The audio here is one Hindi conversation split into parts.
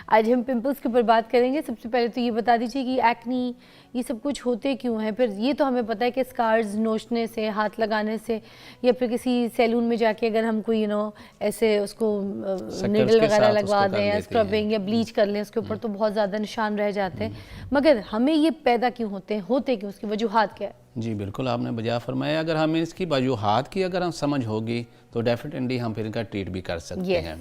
आज हम पिंपल्स के ऊपर बात करेंगे। सबसे पहले तो ये बता दीजिए कि एक्नी ये सब कुछ होते क्यों हैं? फिर ये तो हमें पता है कि स्कार्स नोचने से, हाथ लगाने से, या फिर किसी सैलून में जाके अगर हम कोई ऐसे उसको नीडल वगैरह लगवा दें या स्क्रबिंग या ब्लीच कर लें उसके ऊपर, तो बहुत ज़्यादा निशान रह जाते हैं। मगर हमें ये पैदा क्यों होते क्यों, उसकी वजूहात क्या है? जी बिल्कुल, आपने बजा फरमाया। अगर हमें इसकी वजूहात की अगर हम समझ होगी तो डेफिनेटली हम फिर इनका ट्रीट भी कर सकते हैं।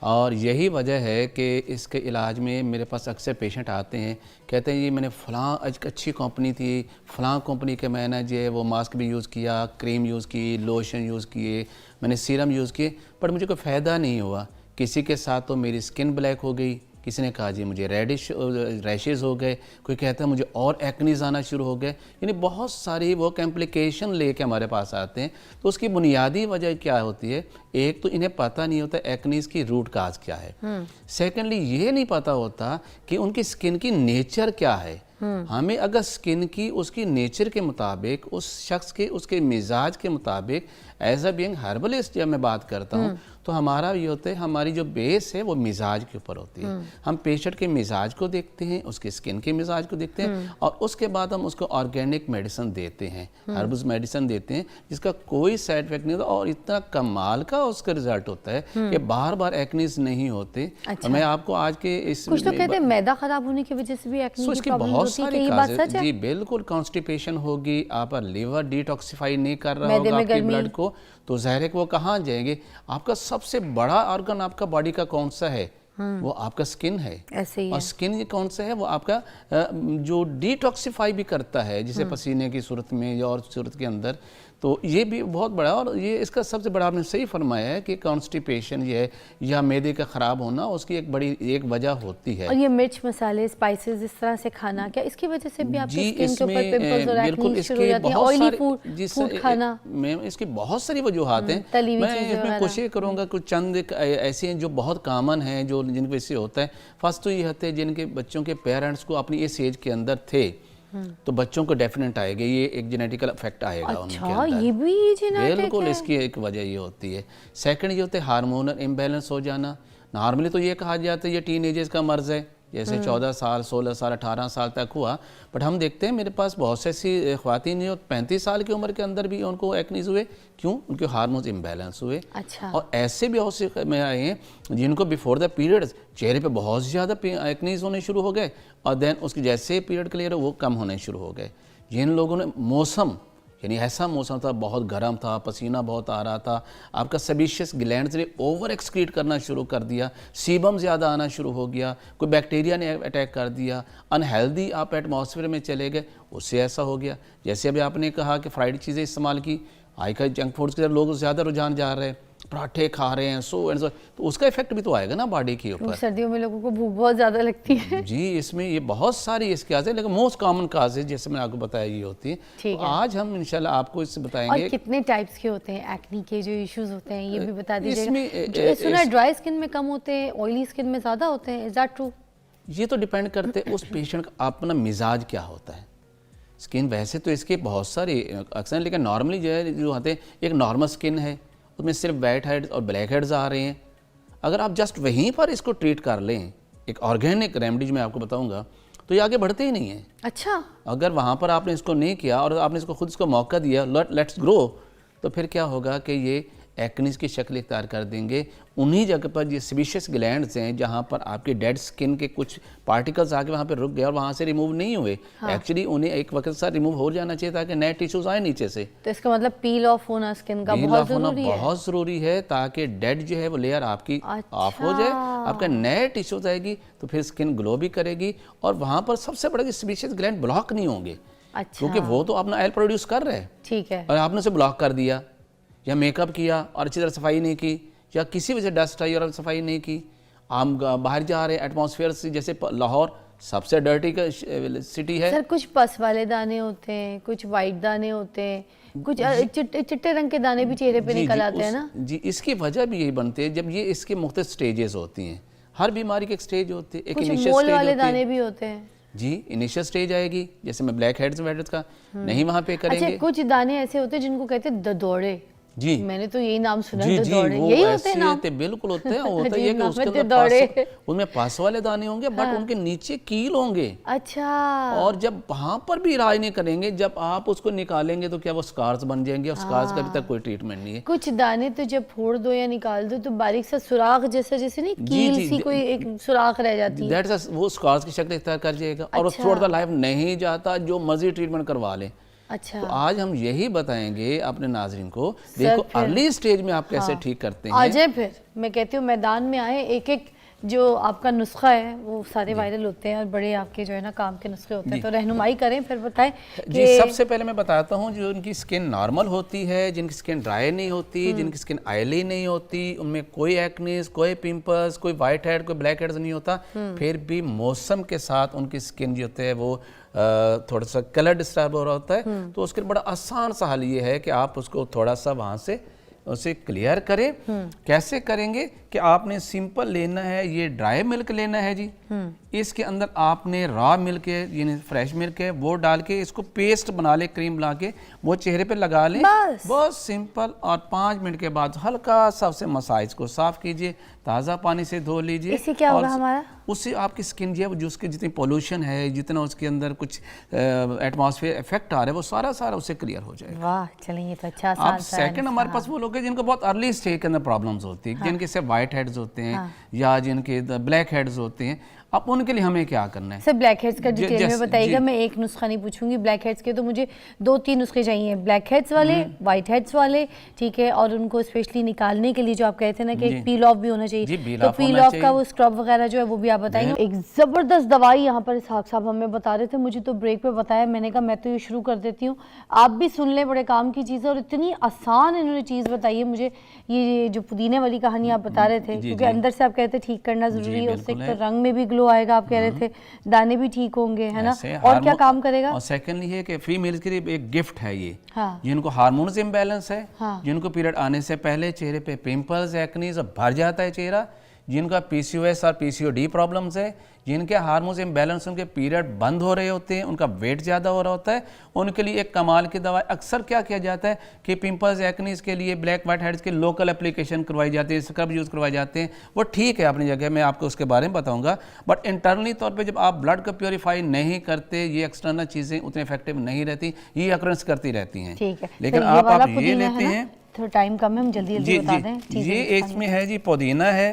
और यही वजह है कि इसके इलाज में मेरे पास अक्सर पेशेंट आते हैं, कहते हैं ये मैंने फ़लाँ अच्छी कंपनी थी, फ़लाँ कंपनी के मैंने जो है वो मास्क भी यूज़ किया, क्रीम यूज़ की, लोशन यूज़ किए, मैंने सीरम यूज़ किए, पर मुझे कोई फ़ायदा नहीं हुआ। किसी के साथ तो मेरी स्किन ब्लैक हो गई, किसी ने कहा जी मुझे रैशेज़ हो गए, कोई कहता है मुझे और एक्नीज़ आना शुरू हो गए। यानी बहुत सारी वो कॉम्प्लिकेशन लेके हमारे पास आते हैं। तो उसकी बुनियादी वजह क्या होती है? एक तो इन्हें पता नहीं होता एक्नीज़ की रूट काज क्या है। सेकेंडली ये नहीं पता होता कि उनकी स्किन की नेचर क्या है। हमें अगर स्किन की उसकी नेचर के मुताबिक, उस शख्स के उसके मिजाज के मुताबिक, एज अ बीइंग हर्बलिस्ट जब मैं बात करता हूँ तो हमारा ये होता है, हमारी जो बेस है वो मिजाज के ऊपर होती है। हम पेशेंट के मिजाज को देखते हैं, उसके स्किन के मिजाज को देखते हैं, और उसके बाद हम उसको ऑर्गेनिक मेडिसिन देते हैं, हर्बल मेडिसिन देते हैं, जिसका कोई साइड इफेक्ट नहीं होता और इतना कमाल का उसका रिजल्ट होता है कि बार बार एक्नीज नहीं होते। अच्छा। मैं आपको आज के इस कुछ तो कहते हैं मैदा खराब होने की वजह से भी एक्नी की प्रॉब्लम होती है, ये बात सच है? जी बिल्कुल, कॉन्स्टिपेशन होगी, आपका लिवर डिटॉक्सिफाई नहीं कर रहा होगा आपके ब्लड को, तो ज़हर है कि वो कहाँ जाएंगे। आपका सबसे बड़ा ऑर्गन आपका बॉडी का कौन सा है? वो आपका स्किन है। ऐसे ही और स्किन ये कौन सा है? वो आपका जो डिटॉक्सिफाई भी करता है, जिसे पसीने की सूरत में या और सूरत के अंदर। तो ये भी बहुत बड़ा, और ये इसका सबसे बड़ा आपने सही फरमाया है कि कॉन्स्टिपेशन ये है या मैदे का ख़राब होना, उसकी एक बड़ी एक वजह होती है। और ये मिर्च मसाले स्पाइसेस इस तरह से खाना, क्या इसकी वजह से भी आपकी स्किन के ऊपर पिंपल्स और एक्नी शुरू हो जाती है? ऑयली फूड खाना, मैम इसकी बहुत सारी वजूहात हैं। मैं इसमें कोशिश करूँगा कुछ चंद ऐसी हैं जो बहुत कामन हैं, जो जिनकी वजह से होता है। फर्स्ट तो ये होता है जिनके बच्चों के पेरेंट्स को अपनी इस एज के अंदर थे, तो बच्चों को डेफिनेट आएगा, ये एक जेनेटिकल इफेक्ट आएगा। अच्छा, उनके अंदर ये भी जेनेटिक बिल्कुल है? इसकी एक वजह ये होती है। सेकंड ये होता है हार्मोनल इम्बैलेंस हो जाना। नॉर्मली तो ये कहा जाता है ये टीनेजर्स का मर्ज़ है, जैसे 14 साल 16 साल 18 साल तक हुआ, बट हम देखते हैं मेरे पास बहुत से ऐसी ख्वातीन जो 35 साल की उम्र के अंदर भी उनको एक्नीज हुए। क्यों? उनके हार्मोन्स इम्बैलेंस हुए। अच्छा। और ऐसे भी बहुत से में आए हैं जिनको बिफोर द पीरियड चेहरे पे बहुत ज़्यादा एक्नीज होने शुरू हो गए, और देन उसकी जैसे पीरियड क्लियर हो वो कम होने शुरू हो गए। जिन लोगों ने मौसम, यानी ऐसा मौसम था, बहुत गर्म था, पसीना बहुत आ रहा था, आपका सेबेशियस ग्लैंड्स ने ओवर एक्सक्रीट करना शुरू कर दिया, सीबम ज़्यादा आना शुरू हो गया, कोई बैक्टीरिया ने अटैक कर दिया, अनहेल्दी आप एटमॉस्फेयर में चले गए, उससे ऐसा हो गया। जैसे अभी आपने कहा कि फ्राइड चीज़ें इस्तेमाल की, आजकल जंक फूड्स की तरफ लोग ज़्यादा रुझान जा रहे हैं, पराठे खा रहे हैं, सो एंड सो, तो उसका इफेक्ट भी तो आएगा ना बॉडी के ऊपर। सर्दियों में लोगों को भूख बहुत ज़्यादा लगती है। जी, इसमें ये बहुत सारी इसके काज है, लेकिन मोस्ट कॉमन काज है जैसे मैंने आपको बताया ये होती है। तो आज हम इंशाल्लाह आपको इससे बताएंगे। और कितने टाइप्स के होते हैं एक्नी के जो इश्यूज होते हैं, ये भी बता दीजिएगा। सुना ड्राई स्किन में कम होते हैं, ऑयली स्किन में ज़्यादा होते हैं, इज दैट ट्रू? ये तो डिपेंड करते उस पेशेंट का अपना मिजाज क्या होता है। स्किन वैसे तो इसके बहुत सारे अक्सर, लेकिन नॉर्मली जो है जो आते हैं, एक नॉर्मल स्किन है, उसमें सिर्फ वाइट हेड्स और ब्लैक हेड्स आ रहे हैं। अगर आप जस्ट वहीं पर इसको ट्रीट कर लें, एक ऑर्गेनिक रेमेडीज मैं आपको बताऊंगा, तो ये आगे बढ़ते ही नहीं है। अच्छा। अगर वहाँ पर आपने इसको नहीं किया और आपने इसको खुद इसको मौका दिया, लेट्स ग्रो, तो फिर क्या होगा कि ये एक्नीज की शक्ल इख्तियार कर देंगे। उन्हीं जगह पर ये सेबेशियस ग्लैंड्स हैं जहाँ पर आपके डेड स्किन के कुछ पार्टिकल्स आके वहाँ पर रुक गए और वहाँ से रिमूव नहीं हुए। एक्चुअली उन्हें एक वक्त साथ रिमूव हो जाना चाहिए ताकि नए टिश्यूज आए नीचे से। तो इसका मतलब पील ऑफ होना स्किन का बहुत ज़रूरी है ताकि डेड जो है वो लेयर आपकी ऑफ हो जाए, आपका नए टिश्यूज आएगी तो फिर स्किन ग्लो भी करेगी, और वहाँ पर सबसे बड़ा सेबेशियस ग्लैंड ब्लॉक नहीं होंगे। अच्छा। क्योंकि वो तो अपना ऑयल प्रोड्यूस कर रहे हैं, ठीक है, और आपने उसे ब्लॉक कर दिया, या मेकअप किया और अच्छी तरह सफाई नहीं की, या किसी वजह से डस्ट आई और सफाई नहीं की, हम बाहर जा रहे हैं एटमॉस्फेयर से, जैसे लाहौर सबसे डर्टी का सिटी है। सर कुछ पस वाले दाने होते हैं, कुछ वाइट दाने होते हैं, कुछ चिट्टे रंग के दाने भी चेहरे पे निकल आते हैं ना जी। इसकी वजह भी यही बनती है जब ये इसके मुख्तलिफ स्टेजेस होती हैं। हर बीमारी के एक स्टेज होती है, एक इनिशियल स्टेज वाले दाने भी होते हैं जी। इनिशियल स्टेज आएगी, जैसे मैं ब्लैक हेड्स का नहीं वहाँ पे करेंगे। अच्छा, कुछ दाने ऐसे होते हैं जिनको कहते हैं ददौड़े जी मैंने तो यही नाम सुना जी तो जी दौड़े वो यही होते ऐसे हैं नाम। होते हैं, बिल्कुल होते हैं। होता अजीब ये कि नाम उसके है, अंदर दौड़े। उनमें पास वाले दाने होंगे, बट उनके नीचे कील होंगे। अच्छा। और जब वहां पर भी इलाज नहीं करेंगे, जब आप उसको निकालेंगे तो क्या वो स्कार्स बन जाएंगे, और स्कार्स का अभी तक कोई ट्रीटमेंट नहीं है। कुछ दाने तो जब फोड़ दो या निकाल दो तो बारीक सा सुराख जैसा, जैसे नहीं जी कील जी सी कोई एक सुराख रह जाती है। दैट्स वो स्कार्स की शक्ल इख्तियार कर जाएगा, और वो अच्छा। थ्रू आउट द लाइफ नहीं जाता, जो मर्जी ट्रीटमेंट करवा लें। अच्छा। तो आज हम यही बताएंगे अपने नाजरीन को, देखो फिर- अर्ली स्टेज में आप कैसे हाँ। ठीक करते आ हैं। जाए फिर, मैं कहती हूँ मैदान में आए, एक एक जो आपका नुस्खा है वो सारे वायरल होते हैं और बड़े आपके जो है ना काम के नुस्खे होते हैं, तो रहनुमाई करें, फिर बताएं जी। सबसे पहले मैं बताता हूँ, जो उनकी स्किन नॉर्मल होती है, जिनकी स्किन ड्राई नहीं होती, जिनकी स्किन ऑयली नहीं होती, उनमें कोई एक्नेस, कोई पिंपल्स, कोई वाइट हेड, कोई ब्लैक हेड्स नहीं होता, फिर भी मौसम के साथ उनकी स्किन जो होती है वो थोड़ा सा कलर डिस्टर्ब हो रहा होता है, तो उसके बड़ा आसान सा हल ये है कि आप उसको थोड़ा सा वहाँ से उसे क्लियर करें। कैसे करेंगे कि आपने सिंपल लेना है, ये ड्राई मिल्क लेना है जी, इसके अंदर आपने रॉ मिल्क है, यानी फ्रेश मिल्क है, वो डाल के इसको पेस्ट बना ले, क्रीम बना के वो चेहरे पे लगा लें, बहुत सिंपल। और 5 मिनट के बाद हल्का सा उसे मसाज को साफ कीजिए, ताज़ा पानी से धो लीजिए। इससे क्या होगा हमारा? उससे आपकी स्किन जो है जो उसके जितनी पोल्यूशन है, जितना उसके अंदर कुछ एटमॉस्फेयर इफेक्ट आ रहा है, वो सारा उससे क्लियर हो जाएगा। वाह, चलिए ये तो अच्छा आप सेकंड हमारे पास वो लोग हैं जिनको बहुत अर्ली स्टेज के अंदर प्रॉब्लम्स होती है, जिनके से वाइट हेड्स होते हैं या जिनके ब्लैक हेड्स होते हैं, अब उनके लिए हमें क्या करना है? सर ब्लैक हेड्स का डिटेल में बताइएगा। मैं एक नुस्खा नहीं पूछूंगी ब्लैक हेड्स के, तो मुझे 2-3 नुस्खे चाहिए, ब्लैक हेड्स वाले, वाइट हेड्स वाले, ठीक है, और उनको स्पेशली निकालने के लिए जो आप कहते हैं ना कि पील ऑफ भी होना चाहिए, तो पील ऑफ का वो स्क्रब वगैरह जो है वो भी आप बताएंगे। एक जबरदस्त दवाई यहाँ पर इसहाक साहब हमें बता रहे थे, मुझे तो ब्रेक पे बताया, मैंने कहा मैं तो ये शुरू कर देती हूँ, आप भी सुन लें, बड़े काम की चीज़ है, और इतनी आसान इन्होंने चीज़ बताई है मुझे। ये जो पुदीने वाली कहानी आप बता रहे थे, क्योंकि अंदर से आप कहते हैं ठीक करना जरूरी है, उससे तो रंग में भी ग्लो आएगा, आप कह रहे थे दाने भी ठीक होंगे, है ना, और क्या काम करेगा? और सेकंडली है कि फीमेल्स के लिए एक गिफ्ट है ये, हाँ। जिनको हार्मोन्स इम्बैलेंस है, हाँ। जिनको पीरियड आने से पहले चेहरे पे पिंपल्स, एक्ने सब भर जाता है चेहरा, जिनका पीसीओएस और पीसीओडी प्रॉब्लम्स है, जिनके हार्मोन्स इम्बैलेंस, उनके पीरियड बंद हो रहे होते हैं, उनका वेट ज़्यादा हो रहा होता है, उनके लिए एक कमाल की दवा। अक्सर क्या किया जाता है कि पिंपल्स, एक्नीज के लिए, ब्लैक वाइट हेड्स के लोकल एप्लीकेशन करवाई जाती है, स्क्रब यूज़ करवाए जाते हैं, वो ठीक है अपनी जगह, मैं आपको उसके बारे में बताऊंगा, बट इंटरनली तौर पर जब आप ब्लड को प्योरीफाई नहीं करते, ये एक्सटर्नल चीज़ें उतनी इफेक्टिव नहीं रहती, ये अक्रंस करती रहती हैं। ठीक है, लेकिन आप ये लेते हैं, थोड़ा टाइम कम है, हम जल्दी बता दें। ये इसमें है जी पुदीना है,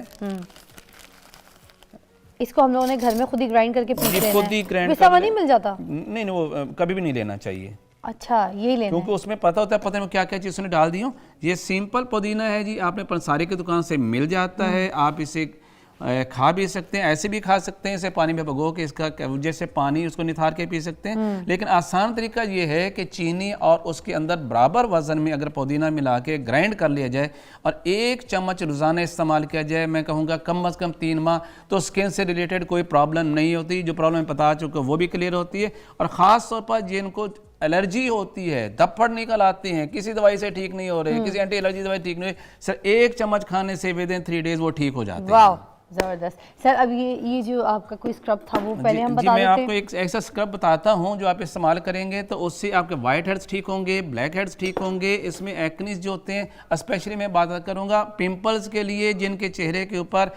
इसको हम लोगों ने घर में खुद ही ग्राइंड करके पीस लेना है, खुद ही ग्राइंड पिसा हुआ नहीं मिल जाता? नहीं, वो कभी भी नहीं लेना चाहिए। अच्छा, यही लेना क्योंकि उसमें पता होता है, पता नहीं क्या क्या चीज़ उसने डाल दी हो। ये सिंपल पुदीना है जी, आपने पंसारी की दुकान से मिल जाता है, आप इसे खा भी सकते हैं, ऐसे भी खा सकते हैं, इसे पानी में भिगो के इसका जैसे पानी उसको निथार के पी सकते हैं। लेकिन आसान तरीका ये है कि चीनी और उसके अंदर बराबर वजन में अगर पुदीना मिला के ग्राइंड कर लिया जाए और 1 चम्मच रोज़ाना इस्तेमाल किया जाए, मैं कहूँगा कम से कम 3 माह, तो स्किन से रिलेटेड कोई प्रॉब्लम नहीं होती। जो प्रॉब्लम बता चुके वो भी क्लियर होती है। और ख़ास तौर पर जिनको एलर्जी होती है, धप्पड़ निकल आते हैं, किसी दवाई से ठीक नहीं हो रहे, किसी एंटी एलर्जी दवाई ठीक नहीं हो रही, सर 1 चम्मच खाने से विद इन 3 डेज वो ठीक हो जाते हैं। जबरदस्त। सर अब ये जो आपका कोई स्क्रब था वो पहले हम बता मैं देते हैं। आपको एक ऐसा स्क्रब बताता हूं जो आप इस्तेमाल करेंगे तो उससे आपके वाइट हेड्स ठीक होंगे, ब्लैक हेड्स ठीक होंगे। इसमें एक्नीज जो होते हैं, स्पेशली मैं बात करूंगा पिंपल्स के लिए, जिनके चेहरे के ऊपर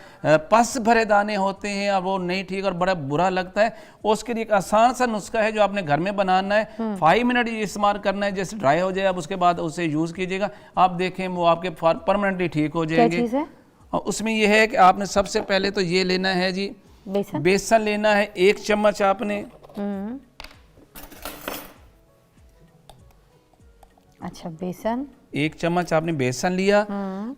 पस भरे दाने होते हैं और वो नहीं ठीक और बड़ा बुरा लगता है, उसके लिए एक आसान सा नुस्खा है जो आपने घर में बनाना है। 5 मिनट ये इस्तेमाल करना है, जैसे ड्राई हो जाए अब उसके बाद उसे यूज़ कीजिएगा, आप देखें वो आपके परमानेंटली ठीक हो जाएंगे। क्या चीज़ है? और उसमें यह है कि आपने सबसे पहले तो ये लेना है जी, बेसन लेना है 1 चम्मच आपने। अच्छा, बेसन 1 चम्मच आपने बेसन लिया।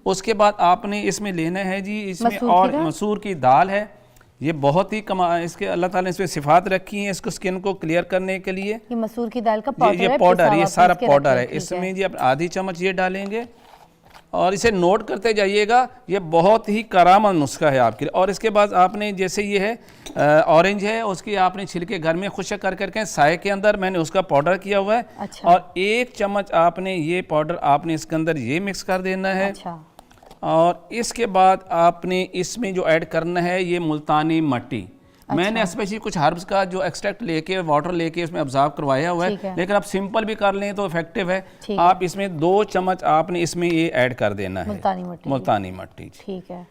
उसके बाद आपने इसमें लेना है जी, इसमें और मसूर की दाल है। ये बहुत ही इसके अल्लाह ताला ने इसमें सिफात रखी है इसको स्किन को क्लियर करने के लिए। ये मसूर की दाल का पाउडर है, ये पाउडर, ये सारा पाउडर है। इसमें जी आप आधी चम्मच ये डालेंगे और इसे नोट करते जाइएगा, ये बहुत ही करामत नुस्खा है आपके लिए। और इसके बाद आपने जैसे ये है ऑरेंज है, उसकी आपने छिलके घर में खुशक कर करके साए के अंदर मैंने उसका पाउडर किया हुआ है। अच्छा। और 1 चम्मच आपने ये पाउडर आपने इसके अंदर ये मिक्स कर देना है। अच्छा। और इसके बाद आपने इसमें जो ऐड करना है ये मुल्तानी मट्टी, मैंने स्पेशली कुछ हर्ब्स का जो एक्सट्रैक्ट लेके वाटर लेके उसमें ऑब्जर्व करवाया हुआ है, लेकिन आप सिंपल भी कर लें तो इफेक्टिव है। आप इसमें 2 चम्मच आपने इसमें ये ऐड कर देना है, मुल्तानी मट्टी। ठीक है,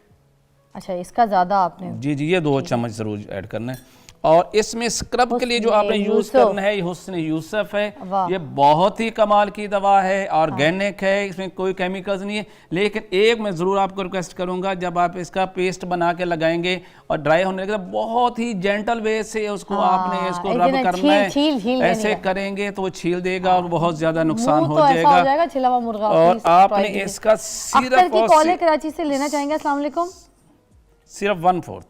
अच्छा इसका ज़्यादा आपने, जी जी, ये 2 चम्मच ज़रूर ऐड करना है। और इसमें स्क्रब के लिए जो आपने यूज़ करना है, ये हुस्न यूसुफ है। ये बहुत ही कमाल की दवा है, ऑर्गेनिक है, इसमें कोई केमिकल्स नहीं है। लेकिन एक मैं ज़रूर आपको रिक्वेस्ट करूंगा, जब आप इसका पेस्ट बना के लगाएंगे और ड्राई होने लगे तो बहुत ही जेंटल वे से उसको आपने इसको रब करना है। ऐसे करेंगे तो वो छील देगा और बहुत ज़्यादा नुकसान हो जाएगा। और आपने इसका सिर्फ कराची से लेना चाहेंगे। अस्सलाम वालेकुम। सिर्फ 1/4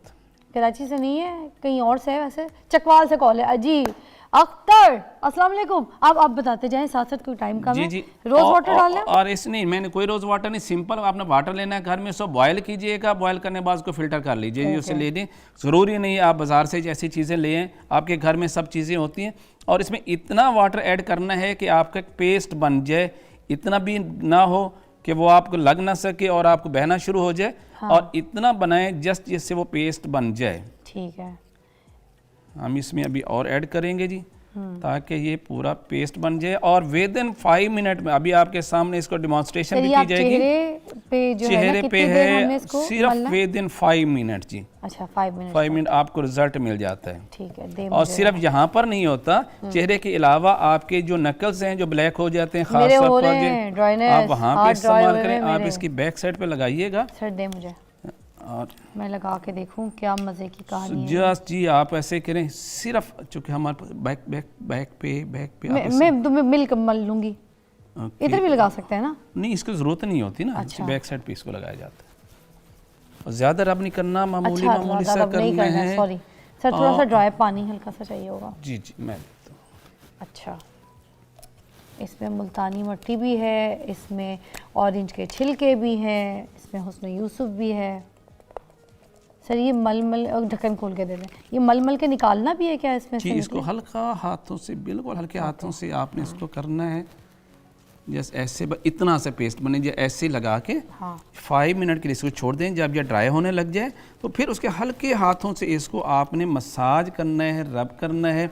कराची से नहीं है, कहीं और से है, वैसे चकवाल से कॉल है। अजी अख्तर, अस्सलाम वालेकुम। आप बताते जाएं, साथ साथ कोई टाइम कम है। जी रोज वाटर डालना और इस नहीं, मैंने कोई रोज वाटर नहीं, सिंपल आपने वाटर लेना है घर में, उसको बॉयल कीजिएगा, बॉयल करने के बाद उसको फिल्टर कर लीजिए, उसे ले लें। ज़रूरी नहीं आप बाज़ार से ऐसी चीज़ें लें, आपके घर में सब चीज़ें होती हैं। और इसमें इतना वाटर ऐड करना है कि आपका पेस्ट बन जाए, इतना भी ना हो कि वो आपको लग ना सके और आपको बहना शुरू हो जाए। और इतना बनाएं जस्ट जिससे वो पेस्ट बन जाए। ठीक है, हम इसमें अभी और ऐड करेंगे जी, ताकि ये पूरा पेस्ट बन जाए। और विद इन 5 मिनट में, अभी आपके सामने इसको डिमॉन्स्ट्रेशन भी की जाएगी। चेहरे पे है सिर्फ विद इन 5 मिनट जी। अच्छा 5 मिनट आपको रिजल्ट मिल जाता है। ठीक है, और सिर्फ यहाँ पर नहीं होता, चेहरे के अलावा आपके जो नकल्स हैं जो ब्लैक हो जाते हैं, खास तौर पर आप वहाँ पे इस्तेमाल करें। आप इसकी बैक साइड पे लगाइएगा। सर दे मुझे, और मैं लगा के देखूं क्या मजे की कहानी है। जस्ट जी आप ऐसे करें, सिर्फ चूंकि हमारे बैक पे मैं मिल्क मल लूंगी। इधर भी लगा सकते हैं ना? नहीं, इसकी जरूरत नहीं होती ना। अच्छा। बैक साइड पे इसको लगाया जाता है। और ज्यादा रब नहीं करना, मामूली सा करना है। सॉरी सर, थोड़ा सा ड्राई पानी हल्का सा चाहिए होगा। जी जी मैं अच्छा, इसमें मुल्तानी मट्टी भी है, इसमें ऑरेंज के छिलके भी हैं, इसमें हुस्न यूसुफ भी है। सर ये मलमल, ढक्कन खोल के दे दें। ये मलमल के निकालना भी है क्या इसमें जी? इसको हल्का हाथों से, बिल्कुल हल्के हाथों से आपने इसको करना है। जैसे ऐसे इतना सा पेस्ट बने, जो ऐसे लगा के 5 मिनट के लिए इसको छोड़ दें। जब यह ड्राई होने लग जाए तो फिर उसके हल्के हाथों से इसको आपने मसाज करना है, रब करना है,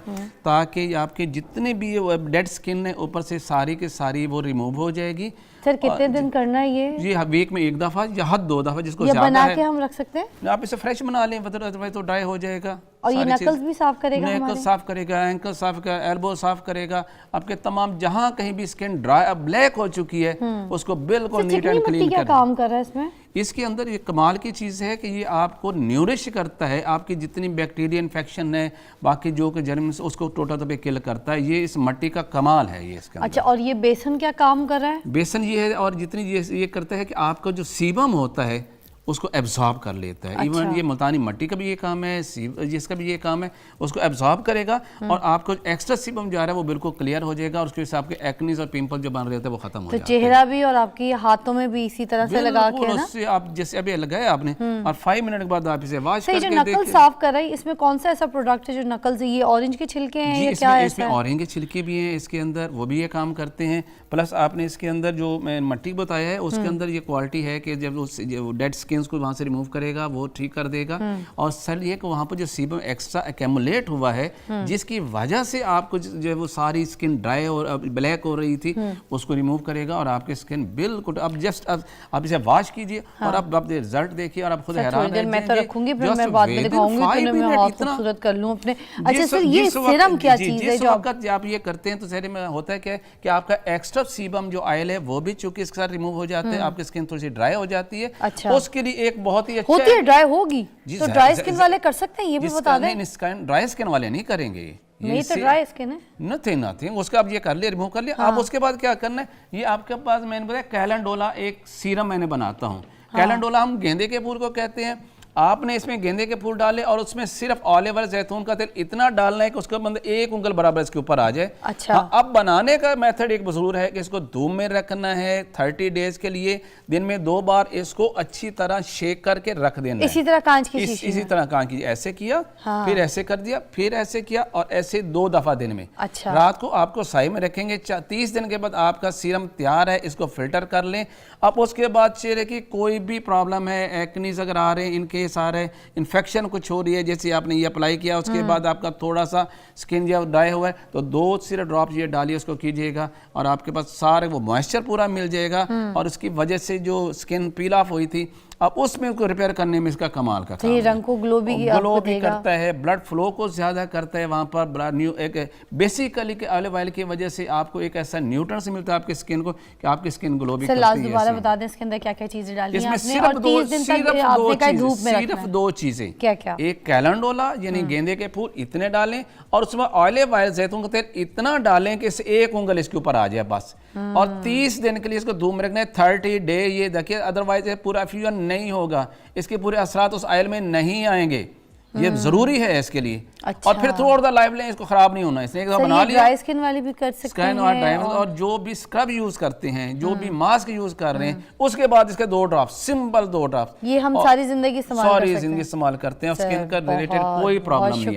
ताकि आपके जितने भी डेड स्किन है ऊपर से सारी के सारी वो रिमूव हो जाएगी। सर कितने दिन करना है ये? जी वीक में 1 दफ़ा या हद 2 दफ़ा, जिसको ज़्यादा बना के हम रख सकते हैं। आप इसे फ्रेश बना लें, अदरवाइज तो ड्राई हो जाएगा। और ये नकल्स भी साफ करेगा, नकल्स साफ करेगा, एंकल साफ करेगा, एल्बो साफ करेगा, आपके तमाम जहां कहीं भी स्किन ड्राई ब्लैक हो चुकी है उसको बिल्कुल नीट एंड क्लीन क्या काम कर रहा है इसमें? इसके अंदर ये कमाल की चीज़ है कि ये आपको न्यूरिश करता है, आपकी जितनी बैक्टीरिया इन्फेक्शन है, बाकी जो कि जर्म्स, उसको टोटल तौर पे किल करता है। ये इस मिट्टी का कमाल है ये इसका। अच्छा, और ये बेसन क्या काम कर रहा है? बेसन ये है, और जितनी ये करता है कि आपका जो सीबम होता है उसको एब्जॉर्ब कर लेता है। अच्छा। इवन ये मुल्तानी मट्टी का भी ये काम है, जिसका भी ये काम है, उसको एब्जॉर्ब करेगा और आपको एक्स्ट्रा सीबम जो आ रहा है वो बिल्कुल क्लियर हो जाएगा, और उसके हिसाब के एक्नीज और पिंपल जो बन रहे थे वो खत्म हो जाते हैं। तो चेहरा भी और आपकी हाथों में भी इसी तरह से लगा के ना? उससे आप जैसे अभी लगाया आपने और 5 मिनट के बाद आप इसे वॉश करके देखिए। नकल साफ कर रही है, इसमें कौन सा ऐसा प्रोडक्ट है जो नकल से, ये ऑरेंज के छिलके हैं या क्या है? इसमें ऑरेंज के छिलके भी हैं इसके अंदर, वो भी ये काम करते हैं। प्लस आपने इसके अंदर जो मैं मट्टी बताया है उसके अंदर ये क्वालिटी है कि जब वो डेड स्किन को वहाँ से रिमूव करेगा, वो ठीक कर देगा। और सर ये कि वहाँ पर जो सीबम एक्स्ट्रा एक्यूमुलेट हुआ है, जिसकी वजह से आपको जो वो सारी स्किन ड्राई और ब्लैक हो रही थी, उसको रिमूव करेगा और आपकी स्किन बिल्कुल अब जस्ट आप इसे वॉश कीजिए और अब रिजल्ट देखिए और आप खुद हैरान रह जाएंगे। मैं तो रखूंगी, फिर मैं बाद में दिखाऊंगी तो मैं और खूबसूरत कर लूं अपने। अच्छा सर, ये सीरम क्या चीज है जो आप ये करते हैं तो चेहरे में होता है कि आपका एक्स्ट्रा सीबम जो ऑयल है वो भी चूंकि इसके साथ रिमूव हो जाते हैं, आपकी स्किन थोड़ी सी ड्राई हो जाती है। अच्छा। उसके लिए एक बहुत ही होती है, ड्राई होगी तो ड्राई स्किन वाले कर सकते हैं, ये भी बता दें। ड्राई स्किन वाले नहीं करेंगे, ये तो ड्राई स्किन है। नथिंग उसका आप ये कर लिया, रिमूव कर लिया। अब उसके बाद क्या करना है, ये आपके पास मैंने बताया कैलेंडोला एक सीरम मैंने बनाता हूँ। कैलेंडोला हम गेंदे के फूल को कहते हैं। आपने इसमें गेंदे के फूल डाले और उसमें सिर्फ ऑलिव ऑयल, जैतून का तेल इतना डालना है कि उसका मतलब 1 उंगल बराबर इसके ऊपर आ जाए। अच्छा। हाँ, अब बनाने का मेथड एक जरूर है कि इसको धूप में रखना है 30 डेज के लिए। दिन में 2 बार इसको अच्छी तरह शेक करके रख देना है। इसी तरह कांच की शीशी इसी तरह कांच की, ऐसे किया। हाँ। फिर ऐसे कर दिया, फिर ऐसे किया, और ऐसे 2 दफा दिन में। अच्छा। रात को आपको साई में रखेंगे। 30 दिन के बाद आपका सीरम तैयार है, इसको फिल्टर कर लें। अब उसके बाद चेहरे की कोई भी प्रॉब्लम है, एक्नीज अगर आ रहे हैं, इनके केस आ रहा है, इन्फेक्शन कुछ हो रही है, जैसे आपने ये अप्लाई किया उसके बाद आपका थोड़ा सा स्किन जब ड्राई हुआ है तो 2 सिर्फ ड्रॉप ये डालिए, उसको कीजिएगा और आपके पास सारे वो मॉइस्चर पूरा मिल जाएगा और उसकी वजह से जो स्किन पील ऑफ हुई थी अब उसमें उसको रिपेयर करने में इसका कमाल का काम ये है। रंग को ग्लो भी करता है, ब्लड फ्लो को ज़्यादा करता है वहाँ पर। न्यू एक बेसिकली के ऑलिव ऑयल की वजह से आपको एक ऐसा न्यूट्रन से मिलता है आपकी स्किन को कि आपकी स्किन ग्लो भी करती है। लास्ट दोबारा बता दें इसके अंदर क्या क्या चीजें डाली हैं इसमें आपने और 30 दिन तक आपने कहा धूप में रखना सिर्फ है। 2 चीजें, क्या क्या? एक कैलेंडोला यानी गेंदे के फूल इतने डालें और उसमें ऑलिव ऑयल जैतून का तेल इतना डालें कि इसे 1 उंगल इसके ऊपर आ जाए बस। और 30 दिन के लिए इसको धूप में रखना है, 30 डे ये देखिए, अदरवाइज पूरा फ्यूजन नहीं होगा, इसके पूरे असरात उस ऑयल में नहीं आएंगे। ये जरूरी है इसके लिए। अच्छा। और फिर थ्रू आउट द लाइफ लें, इसको खराब नहीं होना, इसने एक दफा बना लिया। ड्राई स्किन वाले भी कर सकते हैं और जो भी स्क्रब यूज करते हैं, जो भी मास्क यूज कर रहे हैं, उसके बाद इसके 2 ड्रॉप, सिंपल 2 ड्रॉप, ये हम सारी जिंदगी इस्तेमाल सारी जिंदगी इस्तेमाल करते हैं, स्किन का रिलेटेड कोई प्रॉब्लम नहीं है।